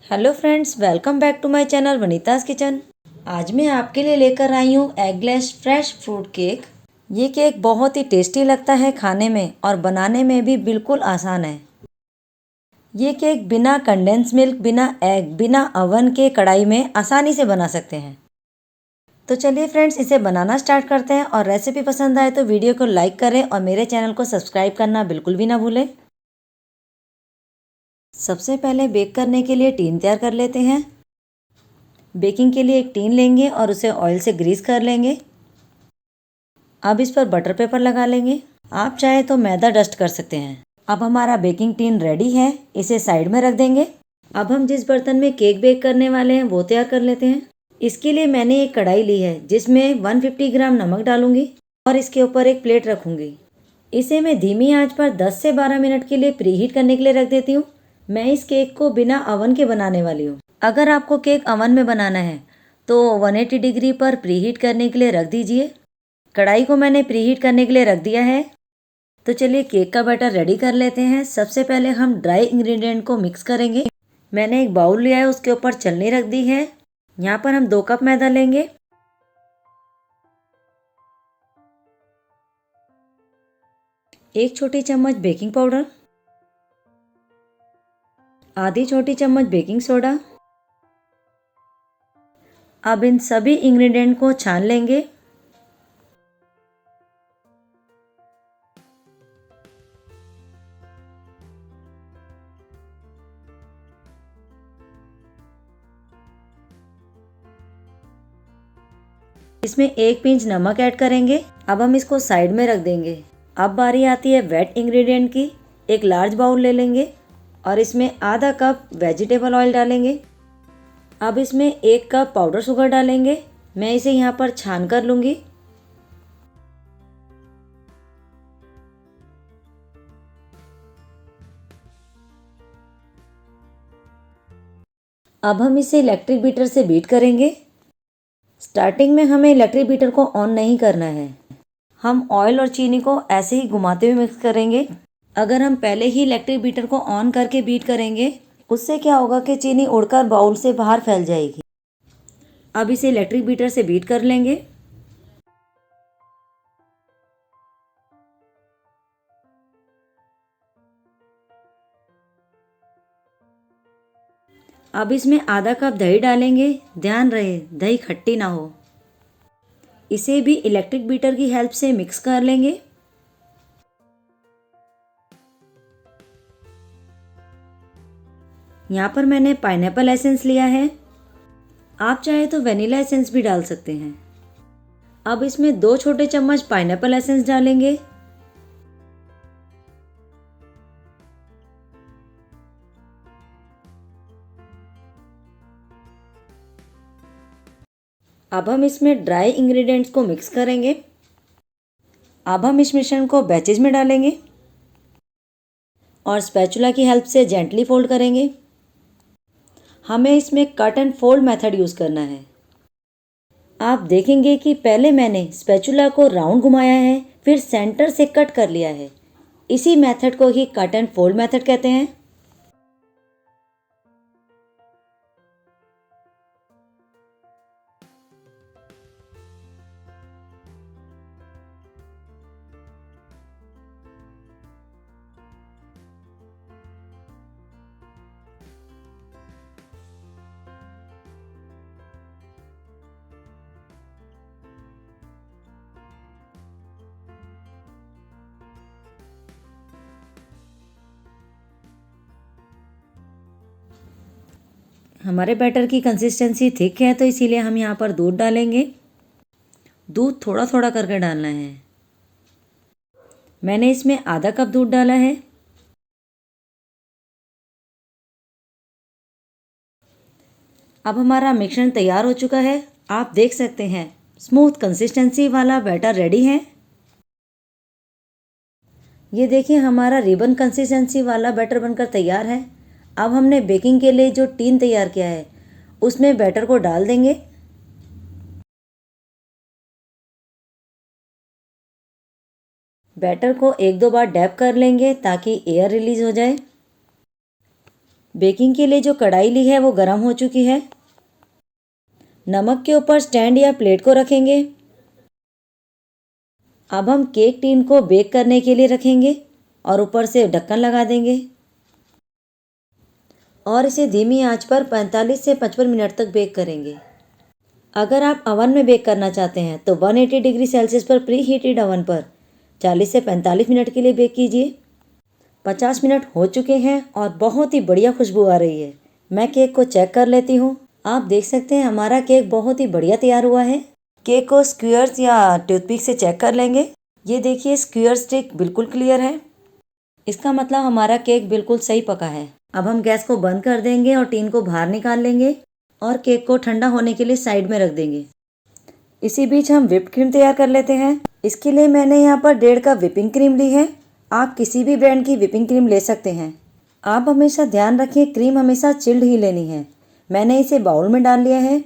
Hello friends, welcome back to my channel Vanita's kitchen. आज मैं आपके लिए लेकर आई हूँ एगलेस फ्रेश फ्रूट केक। ये केक बहुत ही टेस्टी लगता है खाने में और बनाने में भी बिल्कुल आसान है। ये केक बिना कंडेंस मिल्क, बिना एग, बिना ओवन के कढ़ाई में आसानी से बना सकते हैं। तो चलिए फ्रेंड्स, इसे बनाना स्टार्ट करते हैं। और रेसिपी पसंद आए तो वीडियो को लाइक करें और मेरे चैनल को सब्सक्राइब करना बिल्कुल भी ना भूलें। सबसे पहले बेक करने के लिए टीन तैयार कर लेते हैं। बेकिंग के लिए एक टीन लेंगे और उसे ऑयल से ग्रीस कर लेंगे। अब इस पर बटर पेपर लगा लेंगे। आप चाहे तो मैदा डस्ट कर सकते हैं। अब हमारा बेकिंग टीन रेडी है, इसे साइड में रख देंगे। अब हम जिस बर्तन में केक बेक करने वाले हैं वो तैयार कर लेते हैं। इसके लिए मैंने एक कढ़ाई ली है जिसमें 150 ग्राम नमक डालूंगी और इसके ऊपर एक प्लेट रखूंगी। इसे मैं धीमी आंच पर 10 से 12 मिनट के लिए प्रीहीट करने के लिए रख देती हूँ। मैं इस केक को बिना अवन के बनाने वाली हूँ। अगर आपको केक अवन में बनाना है तो 180 डिग्री पर प्रीहीट करने के लिए रख दीजिए। कढ़ाई को मैंने प्रीहीट करने के लिए रख दिया है। तो चलिए केक का बैटर रेडी कर लेते हैं। सबसे पहले हम ड्राई इंग्रेडिएंट को मिक्स करेंगे। मैंने एक बाउल लिया है, उसके ऊपर छलनी रख दी है। यहाँ पर हम 2 कप मैदा लेंगे। एक छोटी चम्मच बेकिंग पाउडर, आधी छोटी चम्मच बेकिंग सोडा। अब इन सभी इंग्रेडिएंट को छान लेंगे। इसमें 1 पिंच नमक ऐड करेंगे। अब हम इसको साइड में रख देंगे। अब बारी आती है वेट इंग्रेडिएंट की। एक लार्ज बाउल ले लेंगे और इसमें आधा कप वेजिटेबल ऑयल डालेंगे। अब इसमें 1 कप पाउडर शुगर डालेंगे। मैं इसे यहाँ पर छान कर लूँगी। अब हम इसे इलेक्ट्रिक बीटर से बीट करेंगे। स्टार्टिंग में हमें इलेक्ट्रिक बीटर को ऑन नहीं करना है। हम ऑयल और चीनी को ऐसे ही घुमाते हुए मिक्स करेंगे। अगर हम पहले ही इलेक्ट्रिक बीटर को ऑन करके बीट करेंगे, उससे क्या होगा कि चीनी उड़कर बाउल से बाहर फैल जाएगी। अब इसे इलेक्ट्रिक बीटर से बीट कर लेंगे। अब इसमें आधा कप दही डालेंगे। ध्यान रहे दही खट्टी ना हो। इसे भी इलेक्ट्रिक बीटर की हेल्प से मिक्स कर लेंगे। यहाँ पर मैंने पाइनएप्पल एसेंस लिया है। आप चाहे तो वेनिला एसेंस भी डाल सकते हैं। अब इसमें 2 छोटे चम्मच पाइनएप्पल एसेंस डालेंगे। अब हम इसमें ड्राई इंग्रेडिएंट्स को मिक्स करेंगे। अब हम इस मिश्रण को बैचेज में डालेंगे और स्पैचुला की हेल्प से जेंटली फोल्ड करेंगे। हमें इसमें cut and fold method use करना है। आप देखेंगे कि पहले मैंने स्पैचुला को राउंड घुमाया है, फिर सेंटर से कट कर लिया है। इसी मेथड को ही कट एंड फोल्ड मेथड कहते हैं। हमारे बैटर की कंसिस्टेंसी थिक है तो इसीलिए हम यहाँ पर दूध डालेंगे। दूध थोड़ा थोड़ा करके डालना है। मैंने इसमें आधा कप दूध डाला है। अब हमारा मिश्रण तैयार हो चुका है। आप देख सकते हैं स्मूथ कंसिस्टेंसी वाला बैटर रेडी है। ये देखिए हमारा रिबन कंसिस्टेंसी वाला बैटर बनकर तैयार है। अब हमने बेकिंग के लिए जो टीन तैयार किया है उसमें बैटर को डाल देंगे। बैटर को 1-2 बार डैप कर लेंगे ताकि एयर रिलीज हो जाए। बेकिंग के लिए जो कढ़ाई ली है वो गर्म हो चुकी है। नमक के ऊपर स्टैंड या प्लेट को रखेंगे। अब हम केक टिन को बेक करने के लिए रखेंगे और ऊपर से ढक्कन लगा देंगे और इसे धीमी आंच पर 45 से 55 मिनट तक बेक करेंगे। अगर आप अवन में बेक करना चाहते हैं तो 180 डिग्री सेल्सियस पर प्री हीटेड अवन पर 40 से 45 मिनट के लिए बेक कीजिए। 50 मिनट हो चुके हैं और बहुत ही बढ़िया खुशबू आ रही है। मैं केक को चेक कर लेती हूँ। आप देख सकते हैं हमारा केक बहुत ही बढ़िया तैयार हुआ है। केक को स्क्वायर्स या टूथपिक से चेक कर लेंगे। ये देखिए स्क्वायर स्टिक बिल्कुल क्लियर है। इसका मतलब हमारा केक बिल्कुल सही पका है। अब हम गैस को बंद कर देंगे और टीन को बाहर निकाल लेंगे और केक को ठंडा होने के लिए साइड में रख देंगे। इसी बीच हम व्हिप्ड क्रीम तैयार कर लेते हैं। इसके लिए मैंने यहाँ पर 1.5 कप व्हिपिंग क्रीम ली है। आप किसी भी ब्रांड की व्हिपिंग क्रीम ले सकते हैं। आप हमेशा ध्यान रखें क्रीम हमेशा चिल्ड ही लेनी है। मैंने इसे बाउल में डाल लिया है।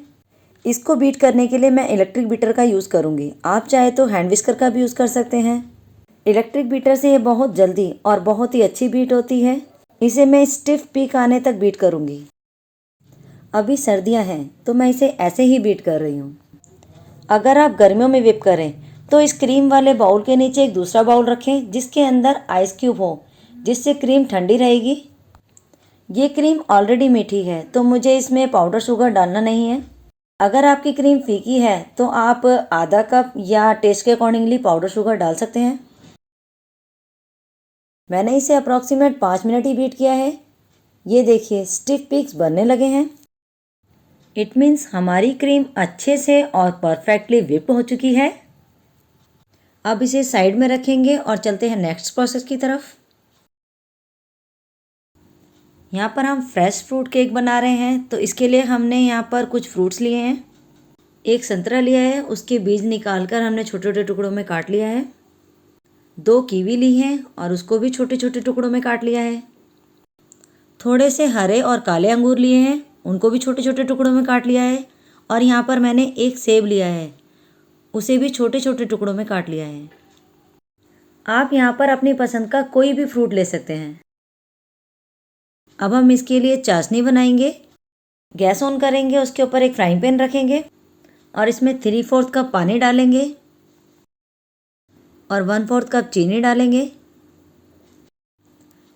इसको बीट करने के लिए मैं इलेक्ट्रिक बीटर का यूज़ करूँगी। आप चाहे तो हैंड विस्कर का भी यूज़ कर सकते हैं। इलेक्ट्रिक बीटर से ये बहुत जल्दी और बहुत ही अच्छी बीट होती है। इसे मैं स्टिफ पीक आने तक बीट करूँगी। अभी सर्दियाँ हैं तो मैं इसे ऐसे ही बीट कर रही हूँ। अगर आप गर्मियों में व्हिप करें तो इस क्रीम वाले बाउल के नीचे एक दूसरा बाउल रखें जिसके अंदर आइस क्यूब हो, जिससे क्रीम ठंडी रहेगी। ये क्रीम ऑलरेडी मीठी है तो मुझे इसमें पाउडर शुगर डालना नहीं है। अगर आपकी क्रीम फीकी है तो आप आधा कप या टेस्ट के अकॉर्डिंगली पाउडर शुगर डाल सकते हैं। मैंने इसे अप्रॉक्सीमेट 5 मिनट ही बीट किया है। ये देखिए स्टिफ पीक्स बनने लगे हैं। इट मीन्स हमारी क्रीम अच्छे से और परफेक्टली व्हिप हो चुकी है। अब इसे साइड में रखेंगे और चलते हैं नेक्स्ट प्रोसेस की तरफ। यहाँ पर हम फ्रेश फ्रूट केक बना रहे हैं तो इसके लिए हमने यहाँ पर कुछ फ्रूट्स लिए हैं। एक संतरा लिया है, उसके बीज निकालकर हमने छोटे छोटे टुकड़ों में काट लिया है। 2 कीवी ली हैं और उसको भी छोटे छोटे टुकड़ों में काट लिया है। थोड़े से हरे और काले अंगूर लिए हैं, उनको भी छोटे छोटे टुकड़ों में काट लिया है। और यहाँ पर मैंने एक सेब लिया है, उसे भी छोटे छोटे टुकड़ों में काट लिया है। आप यहाँ पर अपनी पसंद का कोई भी फ्रूट ले सकते हैं। अब हम इसके लिए चाशनी बनाएंगे। गैस ऑन करेंगे, उसके ऊपर एक फ्राइंग पैन रखेंगे और इसमें 3/4 कप पानी डालेंगे और 1/4 कप चीनी डालेंगे।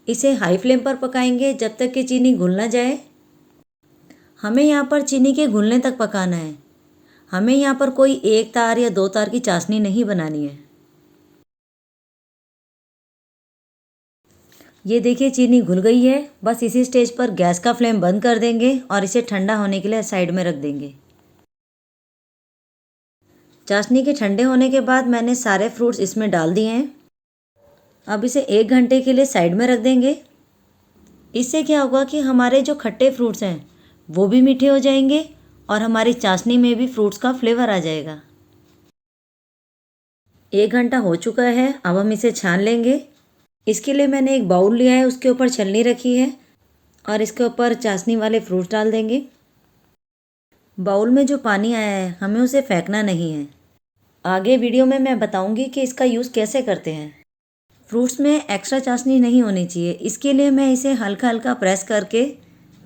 इसे हाई फ्लेम पर पकाएंगे जब तक कि चीनी घुल ना जाए। हमें यहाँ पर चीनी के घुलने तक पकाना है। हमें यहाँ पर कोई 1 तार या 2 तार की चाशनी नहीं बनानी है। ये देखिए चीनी घुल गई है। बस इसी स्टेज पर गैस का फ्लेम बंद कर देंगे और इसे ठंडा होने के लिए साइड में रख देंगे। चाशनी के ठंडे होने के बाद मैंने सारे फ्रूट्स इसमें डाल दिए हैं। अब इसे 1 घंटे के लिए साइड में रख देंगे। इससे क्या होगा कि हमारे जो खट्टे फ्रूट्स हैं वो भी मीठे हो जाएंगे और हमारी चाशनी में भी फ्रूट्स का फ्लेवर आ जाएगा। 1 घंटा हो चुका है। अब हम इसे छान लेंगे। इसके लिए मैंने एक बाउल लिया है, उसके ऊपर छलनी रखी है और इसके ऊपर चाशनी वाले फ्रूट्स डाल देंगे। बाउल में जो पानी आया है हमें उसे फेंकना नहीं है। आगे वीडियो में मैं बताऊंगी कि इसका यूज़ कैसे करते हैं। फ्रूट्स में एक्स्ट्रा चाशनी नहीं होनी चाहिए, इसके लिए मैं इसे हल्का हल्का प्रेस करके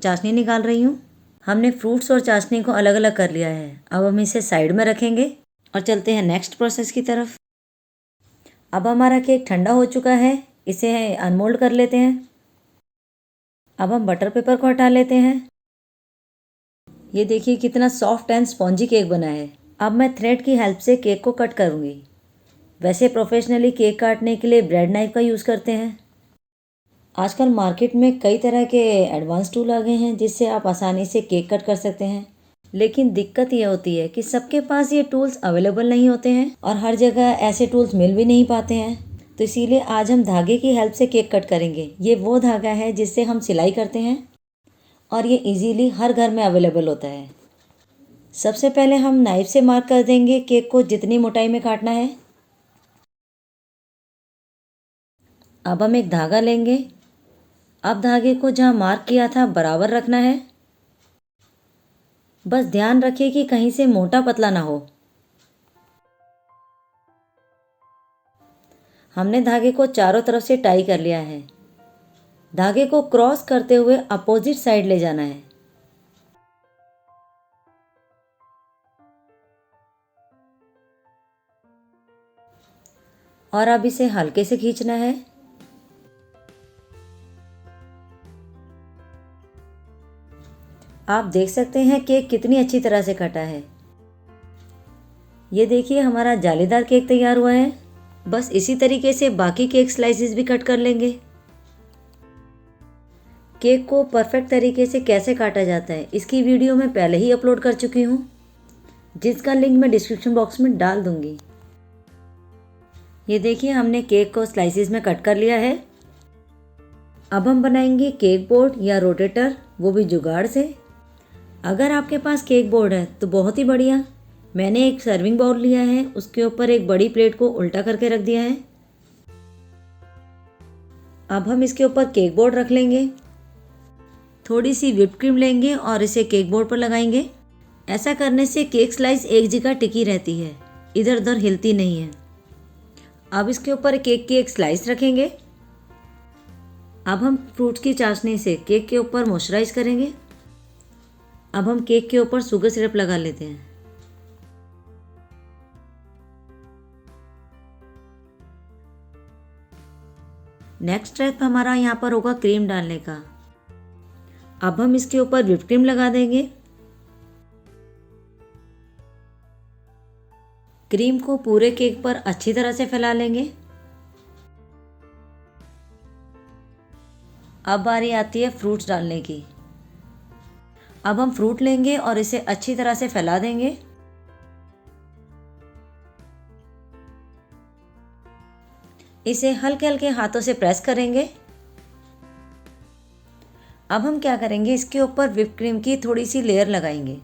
चाशनी निकाल रही हूँ। हमने फ्रूट्स और चाशनी को अलग अलग कर लिया है। अब हम इसे साइड में रखेंगे और चलते हैं नेक्स्ट प्रोसेस की तरफ। अब हमारा केक ठंडा हो चुका है, इसे अनमोल्ड कर लेते हैं। अब हम बटर पेपर को हटा लेते हैं। ये देखिए कितना सॉफ्ट एंड स्पॉन्जी केक बना है। अब मैं थ्रेड की हेल्प से केक को कट करूँगी। वैसे प्रोफेशनली केक काटने के लिए ब्रेड नाइफ का यूज़ करते हैं। आजकल मार्केट में कई तरह के एडवांस टूल आ गए हैं जिससे आप आसानी से केक कट कर सकते हैं। लेकिन दिक्कत ये होती है कि सबके पास ये टूल्स अवेलेबल नहीं होते हैं और हर जगह ऐसे टूल्स मिल भी नहीं पाते हैं। तो इसीलिए आज हम धागे की हेल्प से केक कट करेंगे। ये वो धागा है जिससे हम सिलाई करते हैं और ये इजीली हर घर में अवेलेबल होता है। सबसे पहले हम नाइफ से मार्क कर देंगे केक को जितनी मोटाई में काटना है। अब हम एक धागा लेंगे। अब धागे को जहाँ मार्क किया था बराबर रखना है। बस ध्यान रखिए कि कहीं से मोटा पतला ना हो। हमने धागे को चारों तरफ से टाई कर लिया है। धागे को क्रॉस करते हुए अपोजिट साइड ले जाना है। और अब इसे हल्के से खींचना है। आप देख सकते हैं केक कितनी अच्छी तरह से कटा है। ये देखिए हमारा जालीदार केक तैयार हुआ है। बस इसी तरीके से बाकी केक स्लाइसेस भी कट कर लेंगे। केक को परफेक्ट तरीके से कैसे काटा जाता है इसकी वीडियो मैं पहले ही अपलोड कर चुकी हूँ, जिसका लिंक मैं डिस्क्रिप्शन बॉक्स में डाल दूँगी। ये देखिए हमने केक को स्लाइसेस में कट कर लिया है। अब हम बनाएंगे केक बोर्ड या रोटेटर, वो भी जुगाड़ से। अगर आपके पास केक बोर्ड है तो बहुत ही बढ़िया। मैंने एक सर्विंग बाउल लिया है, उसके ऊपर एक बड़ी प्लेट को उल्टा करके रख दिया है। अब हम इसके ऊपर केक बोर्ड रख लेंगे। थोड़ी सी व्हिप्ड क्रीम लेंगे और इसे केक बोर्ड पर लगाएंगे। ऐसा करने से केक स्लाइस एक जगह टिकी रहती है, इधर उधर हिलती नहीं है। अब इसके ऊपर केक की एक स्लाइस रखेंगे। अब हम फ्रूट्स की चाशनी से केक के ऊपर मॉइस्चराइज करेंगे। अब हम केक के ऊपर शुगर सिरप लगा लेते हैं। नेक्स्ट स्टेप हमारा यहाँ पर होगा क्रीम डालने का। अब हम इसके ऊपर व्हिप्ड क्रीम लगा देंगे। क्रीम को पूरे केक पर अच्छी तरह से फैला लेंगे। अब बारी आती है फ्रूट्स डालने की। अब हम फ्रूट लेंगे और इसे अच्छी तरह से फैला देंगे। इसे हल्के हल्के हाथों से प्रेस करेंगे। अब हम क्या करेंगे, इसके ऊपर व्हिप्ड क्रीम की थोड़ी सी लेयर लगाएंगे,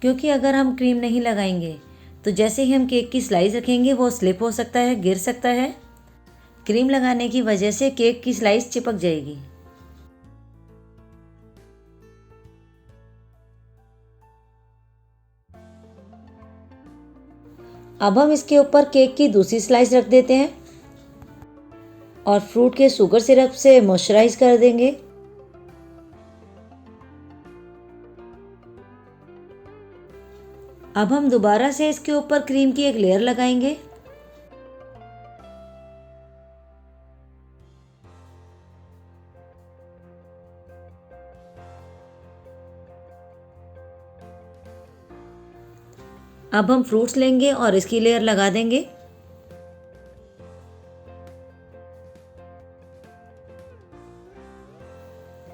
क्योंकि अगर हम क्रीम नहीं लगाएंगे तो जैसे ही हम केक की स्लाइस रखेंगे वो स्लिप हो सकता है, गिर सकता है। क्रीम लगाने की वजह से केक की स्लाइस चिपक जाएगी। अब हम इसके ऊपर केक की दूसरी स्लाइस रख देते हैं और फ्रूट के शुगर सिरप से मॉइस्चराइज कर देंगे। अब हम दोबारा से इसके ऊपर क्रीम की एक लेयर लगाएंगे। अब हम फ्रूट्स लेंगे और इसकी लेयर लगा देंगे।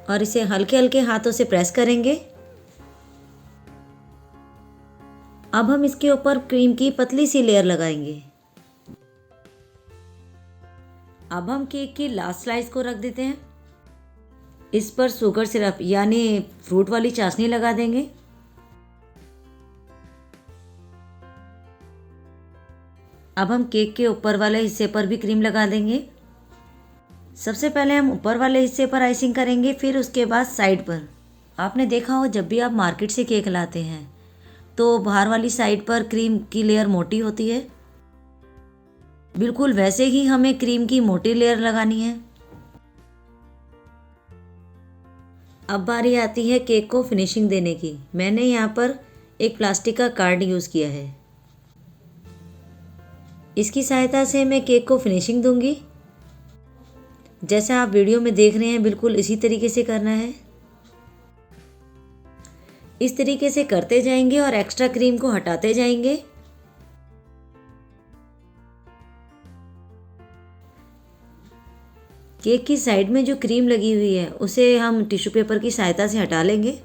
और इसे हल्के हल्के हाथों से प्रेस करेंगे। अब हम इसके ऊपर क्रीम की पतली सी लेयर लगाएंगे। अब हम केक की लास्ट स्लाइस को रख देते हैं। इस पर शुगर सिरप यानी फ्रूट वाली चाशनी लगा देंगे। अब हम केक के ऊपर वाले हिस्से पर भी क्रीम लगा देंगे। सबसे पहले हम ऊपर वाले हिस्से पर आइसिंग करेंगे, फिर उसके बाद साइड पर। आपने देखा हो जब भी आप मार्केट से केक लाते हैं तो बाहर वाली साइड पर क्रीम की लेयर मोटी होती है, बिल्कुल वैसे ही हमें क्रीम की मोटी लेयर लगानी है। अब बारी आती है केक को फिनिशिंग देने की। मैंने यहाँ पर एक प्लास्टिक का कार्ड यूज़ किया है। इसकी सहायता से मैं केक को फिनिशिंग दूंगी। जैसा आप वीडियो में देख रहे हैं बिल्कुल इसी तरीके से करना है। इस तरीके से करते जाएंगे और एक्स्ट्रा क्रीम को हटाते जाएंगे। केक की साइड में जो क्रीम लगी हुई है उसे हम टिश्यू पेपर की सहायता से हटा लेंगे।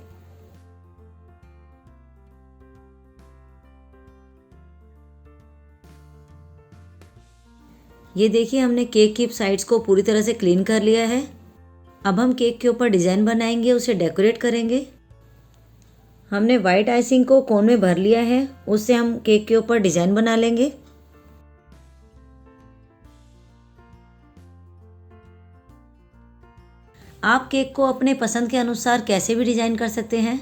ये देखिए हमने केक की साइड्स को पूरी तरह से क्लीन कर लिया है। अब हम केक के ऊपर डिज़ाइन बनाएंगे, उसे डेकोरेट करेंगे। हमने वाइट आइसिंग को कोन में भर लिया है, उससे हम केक के ऊपर डिज़ाइन बना लेंगे। आप केक को अपने पसंद के अनुसार कैसे भी डिज़ाइन कर सकते हैं।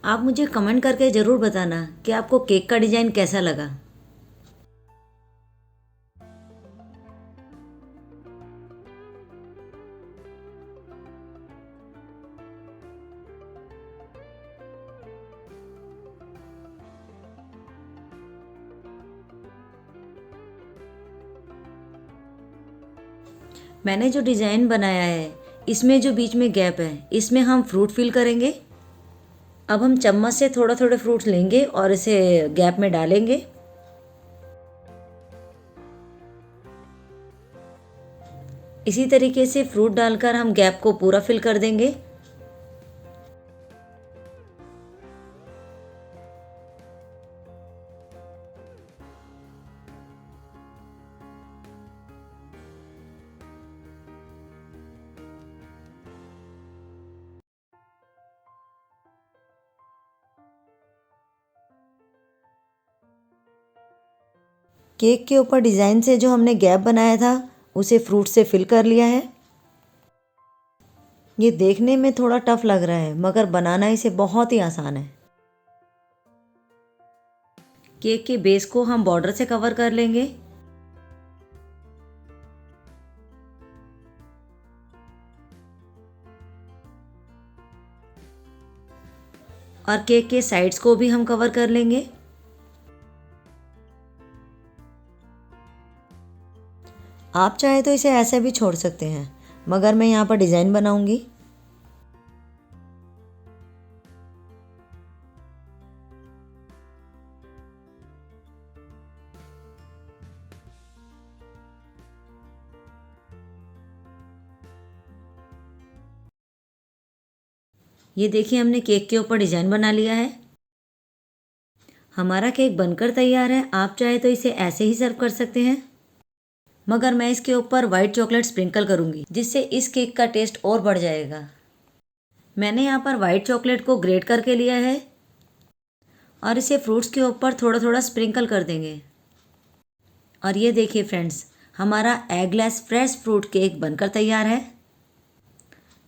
आप मुझे कमेंट करके ज़रूर बताना कि आपको केक का डिज़ाइन कैसा लगा। मैंने जो डिज़ाइन बनाया है इसमें जो बीच में गैप है इसमें हम फ्रूट फिल करेंगे। अब हम चम्मच से थोड़ा थोड़े फ्रूट्स लेंगे और इसे गैप में डालेंगे। इसी तरीके से फ्रूट डालकर हम गैप को पूरा फिल कर देंगे। केक के ऊपर डिज़ाइन से जो हमने गैप बनाया था उसे फ्रूट से फिल कर लिया है। ये देखने में थोड़ा टफ लग रहा है मगर बनाना इसे बहुत ही आसान है। केक के बेस को हम बॉर्डर से कवर कर लेंगे। और केक के साइड्स को भी हम कवर कर लेंगे। आप चाहे तो इसे ऐसे भी छोड़ सकते हैं मगर मैं यहाँ पर डिज़ाइन बनाऊंगी। ये देखिए हमने केक के ऊपर डिज़ाइन बना लिया है। हमारा केक बनकर तैयार है। आप चाहे तो इसे ऐसे ही सर्व कर सकते हैं मगर मैं इसके ऊपर वाइट चॉकलेट स्प्रिंकल करूँगी जिससे इस केक का टेस्ट और बढ़ जाएगा। मैंने यहाँ पर वाइट चॉकलेट को ग्रेट करके लिया है और इसे फ्रूट्स के ऊपर थोड़ा थोड़ा स्प्रिंकल कर देंगे। और ये देखिए फ्रेंड्स, हमारा एगलेस फ्रेश फ्रूट केक बनकर तैयार है।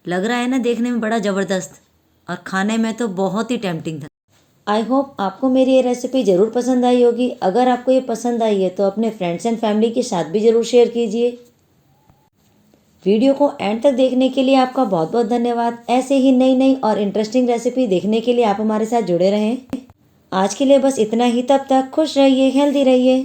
लग रहा है ना देखने में बड़ा ज़बरदस्त और खाने में तो बहुत ही टेम्पटिंग था। आई होप आपको मेरी ये रेसिपी ज़रूर पसंद आई होगी। अगर आपको ये पसंद आई है तो अपने फ्रेंड्स एंड फैमिली के साथ भी ज़रूर शेयर कीजिए। वीडियो को एंड तक देखने के लिए आपका बहुत बहुत धन्यवाद। ऐसे ही नई नई और इंटरेस्टिंग रेसिपी देखने के लिए आप हमारे साथ जुड़े रहें। आज के लिए बस इतना ही। तब तक खुश रहिए, हेल्दी रहिए।